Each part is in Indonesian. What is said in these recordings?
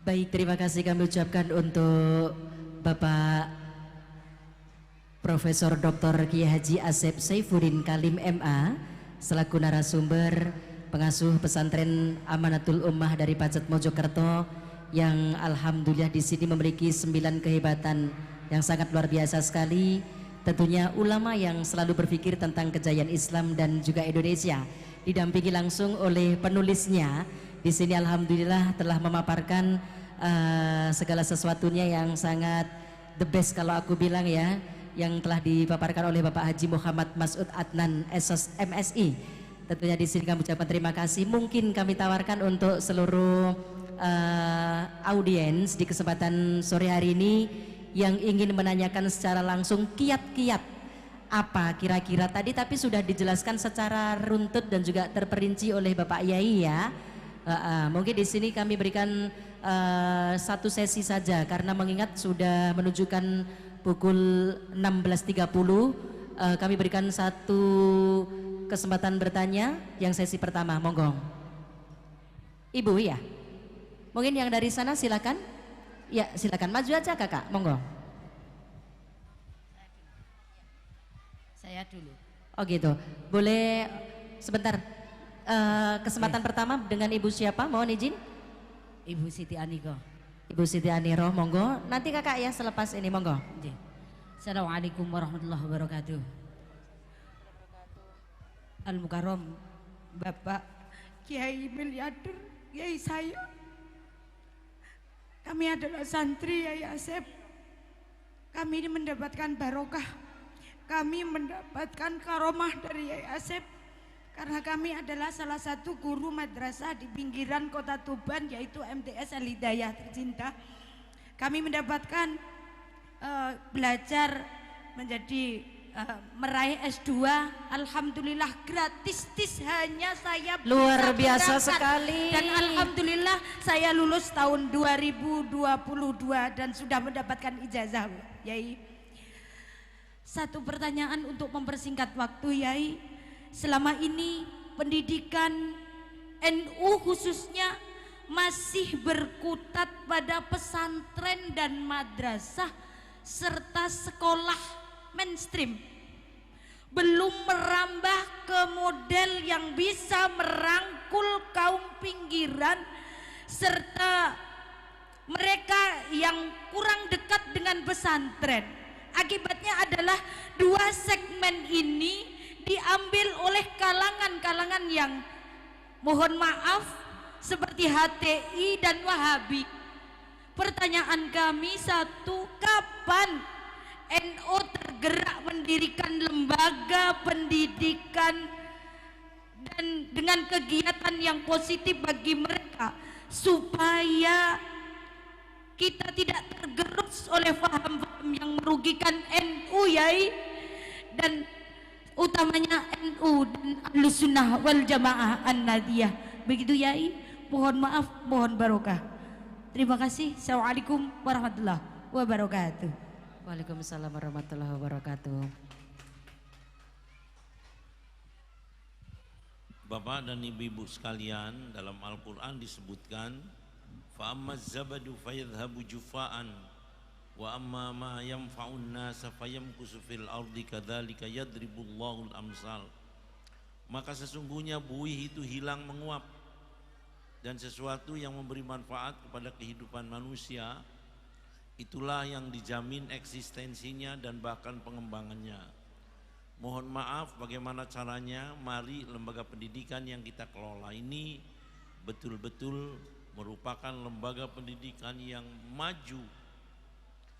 Baik, terima kasih kami ucapkan untuk Bapak Profesor Dr. Kiai Haji Asep Saifuddin Kalim MA selaku narasumber pengasuh pesantren Amanatul Ummah dari Pacet Mojokerto yang alhamdulillah di sini memiliki 9 kehebatan yang sangat luar biasa sekali. Tentunya ulama yang selalu berpikir tentang kejayaan Islam dan juga Indonesia, didampingi langsung oleh penulisnya. Di sini alhamdulillah telah memaparkan segala sesuatunya yang sangat the best kalau aku bilang ya, yang telah dipaparkan oleh Bapak Haji Muhammad Mas'ud Adnan SOS MSI. Tentunya di sini kami ucapkan terima kasih. Mungkin kami tawarkan untuk seluruh audiens di kesempatan sore hari ini yang ingin menanyakan secara langsung kiat-kiat apa kira-kira tadi, tapi sudah dijelaskan secara runtut dan juga terperinci oleh Bapak Yai ya. Mungkin di sini kami berikan satu sesi saja karena mengingat sudah menunjukkan pukul 16.30. Kami berikan satu kesempatan bertanya yang sesi pertama, monggo. Ibu ya, mungkin yang dari sana silakan. Ya silakan maju aja kakak, monggo. Saya dulu. Oh gitu, boleh sebentar. Kesempatan pertama dengan Ibu siapa? Mohon izin. Ibu Siti Aniko. Ibu Siti Aniro, monggo. Nanti kakak ya selepas ini, monggo. Assalamualaikum warahmatullahi wabarakatuh. Al-Mukarram Bapak Kiai miliarder, Kiai saya. Kami adalah santri Yai Asep. Kami ini mendapatkan barokah. Kami mendapatkan karomah dari Yai Asep karena kami adalah salah satu guru madrasah di pinggiran kota Tuban, yaitu MTS Al Hidayah tercinta. Kami mendapatkan belajar menjadi meraih S2, alhamdulillah gratis, hanya saya luar biasa berangkat. Sekali. Dan alhamdulillah saya lulus tahun 2022 dan sudah mendapatkan ijazah, Yai. Satu pertanyaan untuk mempersingkat waktu, Yai. Selama ini pendidikan NU khususnya masih berkutat pada pesantren dan madrasah serta sekolah mainstream, belum merambah ke model yang bisa merangkul kaum pinggiran serta mereka yang kurang dekat dengan pesantren. Akibatnya adalah dua segmen ini diambil oleh kalangan-kalangan yang mohon maaf seperti HTI dan Wahabi. Pertanyaan kami satu, kapan NU tergerak mendirikan lembaga pendidikan dan dengan kegiatan yang positif bagi mereka supaya kita tidak tergerus oleh paham-paham yang merugikan NU, Yai, dan utamanya NU dan Ahlussunnah wal Jamaah An-Nadiyah. Begitu, Yai. Mohon maaf, mohon barokah. Terima kasih. Assalamualaikum warahmatullahi wabarakatuh. Waalaikumsalam warahmatullahi wabarakatuh. Bapak dan ibu-ibu sekalian, dalam Al-Quran disebutkan fa'amma zabadu fayadhabu jufa'an wa amma ma yanfa'un nasa fayamkusu fil ardi kadzalika yadribullahul amsal. Maka sesungguhnya buih itu hilang menguap, dan sesuatu yang memberi manfaat kepada kehidupan manusia itulah yang dijamin eksistensinya dan bahkan pengembangannya. Mohon maaf, bagaimana caranya? Mari lembaga pendidikan yang kita kelola ini betul-betul merupakan lembaga pendidikan yang maju,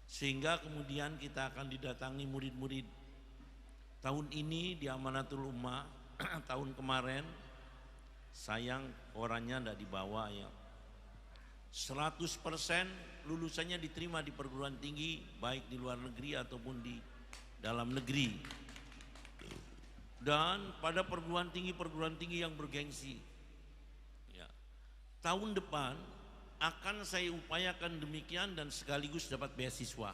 sehingga kemudian kita akan didatangi murid-murid. Tahun ini di Amanatul Ummah tahun kemarin sayang orangnya tidak dibawa ya, 100% lulusannya diterima di perguruan tinggi, baik di luar negeri ataupun di dalam negeri, dan pada perguruan tinggi yang bergengsi ya. Tahun depan akan saya upayakan demikian dan sekaligus dapat beasiswa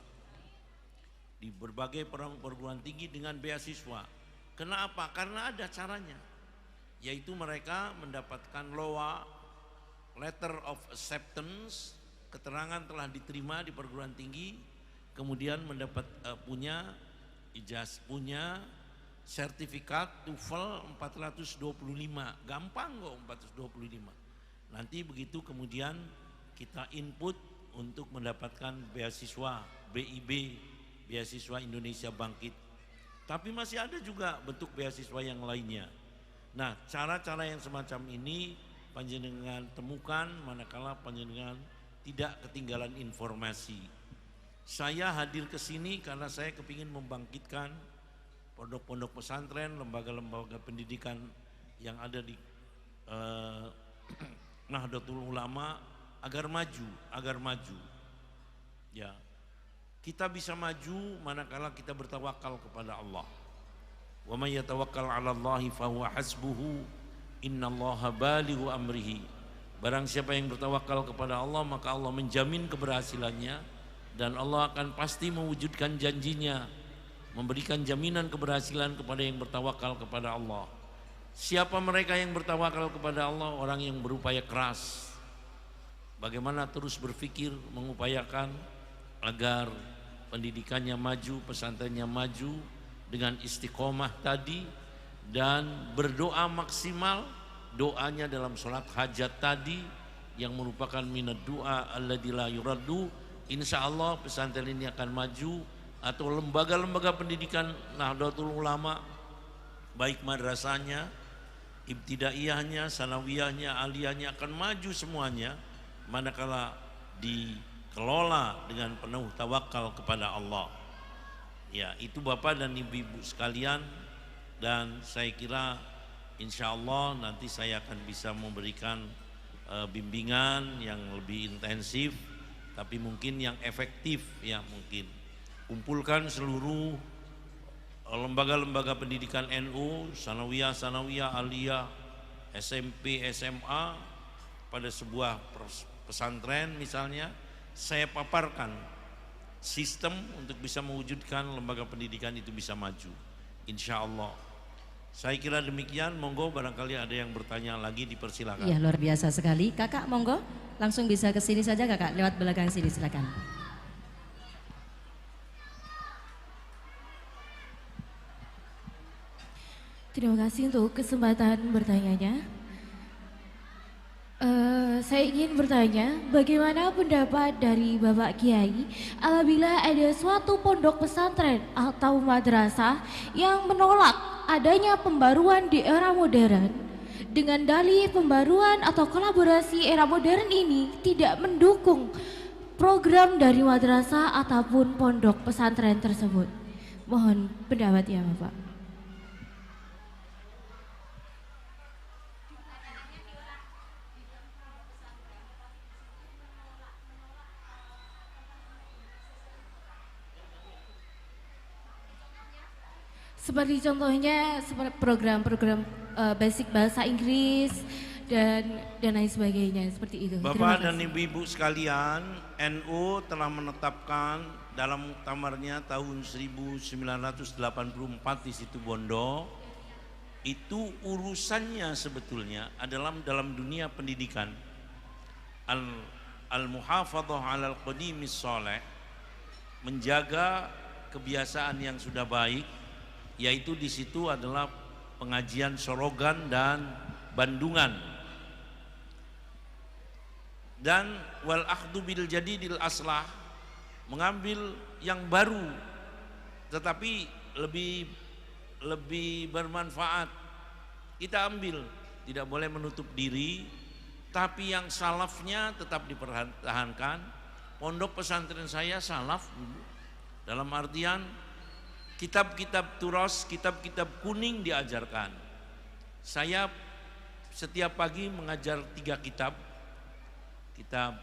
di berbagai perguruan tinggi dengan beasiswa. Kenapa? Karena ada caranya, yaitu mereka mendapatkan LOA, Letter of Acceptance, keterangan telah diterima di perguruan tinggi, kemudian mendapat punya sertifikat TOEFL 425, gampang kok 425. Nanti begitu kemudian kita input untuk mendapatkan beasiswa BIB, beasiswa Indonesia Bangkit. Tapi masih ada juga bentuk beasiswa yang lainnya. Nah, cara-cara yang semacam ini panjenengan temukan manakala panjenengan tidak ketinggalan informasi. Saya hadir ke sini karena saya kepingin membangkitkan pondok-pondok pesantren, lembaga-lembaga pendidikan yang ada di Nahdlatul Ulama agar maju. Ya. Kita bisa maju manakala kita bertawakal kepada Allah. Wa may yatawakkal 'ala Allahi fa huwa hasbuhu, innallaha balighu amrihi. Barang siapa yang bertawakal kepada Allah, maka Allah menjamin keberhasilannya dan Allah akan pasti mewujudkan janjinya, memberikan jaminan keberhasilan kepada yang bertawakal kepada Allah. Siapa mereka yang bertawakal kepada Allah? Orang yang berupaya keras. Bagaimana terus berpikir, mengupayakan agar pendidikannya maju, pesantrennya maju dengan istiqomah tadi, dan berdoa maksimal. Doanya dalam sholat hajat tadi yang merupakan minad doa alladzi la yuraddu. Insya Allah pesantren ini akan maju, atau lembaga-lembaga pendidikan Nahdlatul Ulama, baik madrasahnya, ibtidaiyahnya, sanawiyahnya, aliyahnya akan maju semuanya manakala dikelola dengan penuh tawakal kepada Allah. Ya, itu Bapak dan Ibu-ibu sekalian, dan saya kira insya Allah nanti saya akan bisa memberikan bimbingan yang lebih intensif, tapi mungkin yang efektif ya. Mungkin kumpulkan seluruh lembaga-lembaga pendidikan NU, sanawiyah, aliyah, SMP, SMA pada sebuah pesantren misalnya, saya paparkan sistem untuk bisa mewujudkan lembaga pendidikan itu bisa maju, insya Allah. Saya kira demikian. Monggo barangkali ada yang bertanya lagi, dipersilakan. Iya, luar biasa sekali. Kakak monggo langsung bisa ke sini saja kakak, lewat belakang sini silakan. Terima kasih untuk kesempatan bertanyanya. Saya ingin bertanya, bagaimana pendapat dari Bapak Kiai apabila ada suatu pondok pesantren atau madrasah yang menolak adanya pembaruan di era modern dengan dalih pembaruan atau kolaborasi era modern ini tidak mendukung program dari madrasah ataupun pondok pesantren tersebut? Mohon pendapat ya Bapak. Seperti contohnya program-program basic bahasa Inggris dan lain sebagainya, seperti itu. Bapak dan Ibu-ibu sekalian, NU telah menetapkan dalam muktamarnya tahun 1984 di situ Bondo, itu urusannya sebetulnya adalah dalam dunia pendidikan al-muhafadzah 'alal qadimis shalih, menjaga kebiasaan yang sudah baik, yaitu di situ adalah pengajian sorogan dan bandungan, dan wal akhdhu bil jadidil aslah, mengambil yang baru tetapi lebih bermanfaat. Kita ambil, tidak boleh menutup diri, tapi yang salafnya tetap dipertahankan. Pondok pesantren saya salaf dalam artian kitab-kitab turas, kitab-kitab kuning diajarkan. Saya setiap pagi mengajar 3 kitab. Kitab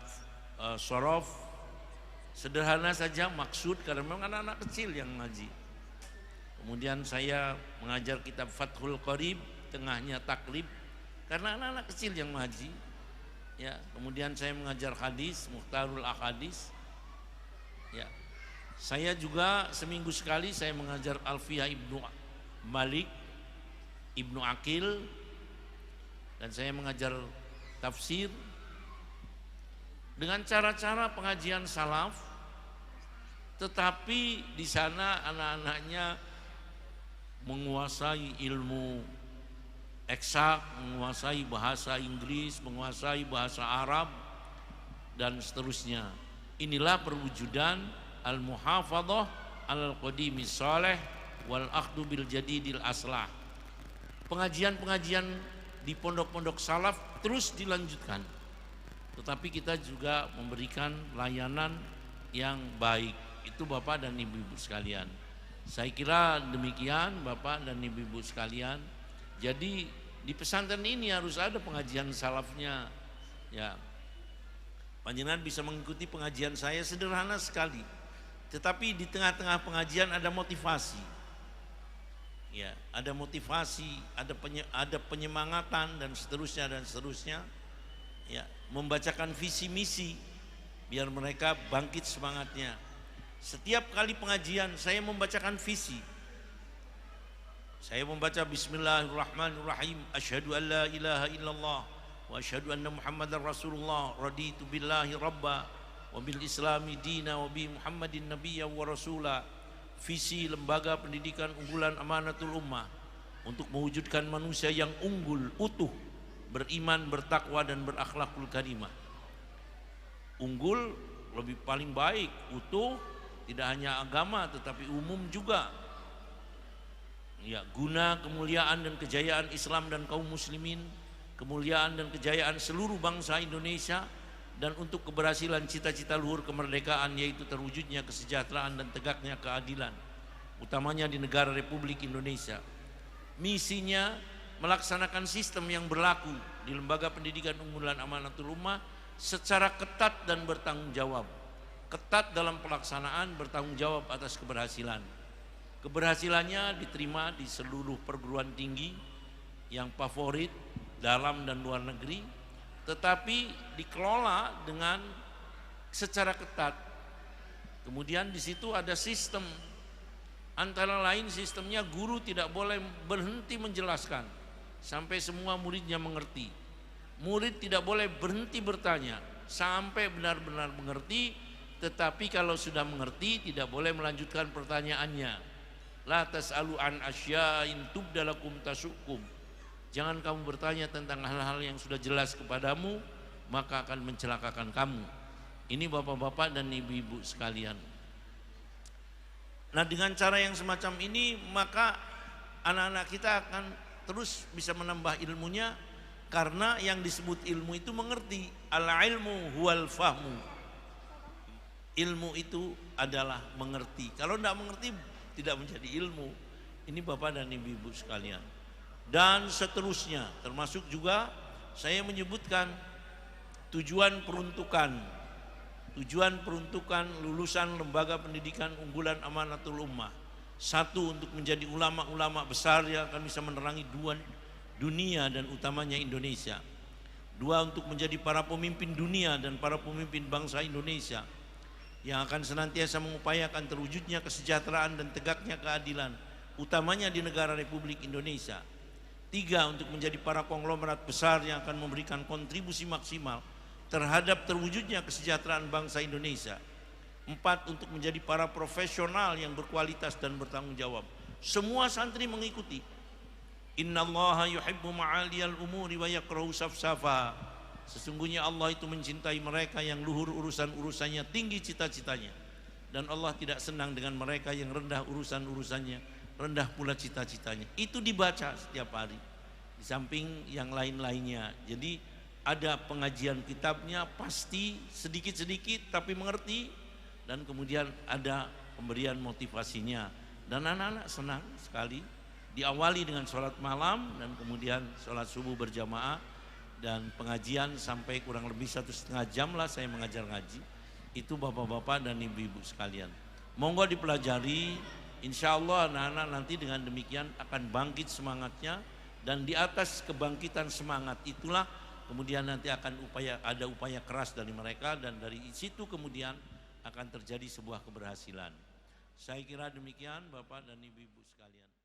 sorof, sederhana saja maksud, karena memang anak-anak kecil yang ngaji. Kemudian saya mengajar kitab Fathul Qorib, tengahnya taklib, karena anak-anak kecil yang ngaji. Ya, kemudian saya mengajar hadis, Mukhtarul Ahadis. Ya. Saya juga seminggu sekali saya mengajar Alfiyah Ibnu Malik, Ibnu Aqil, dan saya mengajar tafsir. dengan cara-cara pengajian salaf, tetapi di sana anak-anaknya menguasai ilmu eksak, menguasai bahasa Inggris, menguasai bahasa Arab, dan seterusnya. Inilah perwujudan al-muhafadhah al-qadimi salih wal akhdu bil jadidil aslah. Pengajian-pengajian di pondok-pondok salaf terus dilanjutkan, tetapi kita juga memberikan layanan yang baik. Itu Bapak dan Ibu-ibu sekalian. Saya kira demikian Bapak dan Ibu-ibu sekalian. Jadi di pesantren ini harus ada pengajian salafnya. Ya, panjenengan bisa mengikuti pengajian saya sederhana sekali, tetapi di tengah-tengah pengajian ada motivasi. Ya, ada motivasi, ada penyemangatan dan seterusnya. Ya, membacakan visi misi biar mereka bangkit semangatnya. Setiap kali pengajian saya membacakan visi. Saya membaca Bismillahirrahmanirrahim. Asyhadu an la ilaha illallah wa asyhadu anna Muhammadar Rasulullah. Raditu billahi rabba wa bil islami dina wa bi Muhammadin nabiyya wa rasula. Visi lembaga pendidikan unggulan Amanatul Ummah untuk mewujudkan manusia yang unggul, utuh, beriman, bertakwa dan berakhlakul karimah. Unggul lebih paling baik, utuh, tidak hanya agama tetapi umum juga. Ya, guna kemuliaan dan kejayaan Islam dan kaum muslimin, kemuliaan dan kejayaan seluruh bangsa Indonesia, dan untuk keberhasilan cita-cita luhur kemerdekaan, yaitu terwujudnya kesejahteraan dan tegaknya keadilan, utamanya di negara Republik Indonesia. Misinya melaksanakan sistem yang berlaku di lembaga pendidikan unggulan Amanatul Ummah secara ketat dan bertanggung jawab. Ketat dalam pelaksanaan, bertanggung jawab atas keberhasilan. Keberhasilannya diterima di seluruh perguruan tinggi yang favorit dalam dan luar negeri, tetapi dikelola dengan secara ketat. Kemudian di situ ada sistem, antara lain sistemnya guru tidak boleh berhenti menjelaskan sampai semua muridnya mengerti. Murid tidak boleh berhenti bertanya sampai benar-benar mengerti, tetapi kalau sudah mengerti tidak boleh melanjutkan pertanyaannya. La tas'alu an asya'in tubdalakum tasukum. Jangan kamu bertanya tentang hal-hal yang sudah jelas kepadamu, maka akan mencelakakan kamu. Ini bapak-bapak dan ibu-ibu sekalian. Nah, dengan cara yang semacam ini maka anak-anak kita akan terus bisa menambah ilmunya, karena yang disebut ilmu itu mengerti. Al-ilmu huwal fahmu. Ilmu itu adalah mengerti. Kalau tidak mengerti tidak menjadi ilmu. Ini bapak dan ibu-ibu sekalian. Dan seterusnya, termasuk juga saya menyebutkan tujuan peruntukan lulusan lembaga pendidikan unggulan Amanatul Ummah. Satu, untuk menjadi ulama-ulama besar yang akan bisa menerangi dunia dan utamanya Indonesia. Dua, untuk menjadi para pemimpin dunia dan para pemimpin bangsa Indonesia yang akan senantiasa mengupayakan terwujudnya kesejahteraan dan tegaknya keadilan, utamanya di negara Republik Indonesia. Tiga, untuk menjadi para konglomerat besar yang akan memberikan kontribusi maksimal terhadap terwujudnya kesejahteraan bangsa Indonesia. Empat, untuk menjadi para profesional yang berkualitas dan bertanggung jawab. Semua santri mengikuti. Innallaha yuhibbu ma'aliyal umuri wa yakrahu safsafa. Sesungguhnya Allah itu mencintai mereka yang luhur urusan-urusannya, tinggi cita-citanya. Dan Allah tidak senang dengan mereka yang rendah urusan-urusannya, rendah pula cita-citanya. Itu dibaca setiap hari, di samping yang lain-lainnya. Jadi ada pengajian kitabnya pasti sedikit-sedikit tapi mengerti, dan kemudian ada pemberian motivasinya. Dan anak-anak senang sekali. Diawali dengan sholat malam dan kemudian sholat subuh berjamaah, dan pengajian sampai kurang lebih 1,5 jam lah saya mengajar ngaji. Itu bapak-bapak dan ibu-ibu sekalian, monggo dipelajari. Insya Allah anak-anak nanti dengan demikian akan bangkit semangatnya, dan di atas kebangkitan semangat itulah kemudian nanti akan ada upaya keras dari mereka, dan dari situ kemudian akan terjadi sebuah keberhasilan. Saya kira demikian bapak dan ibu-ibu sekalian.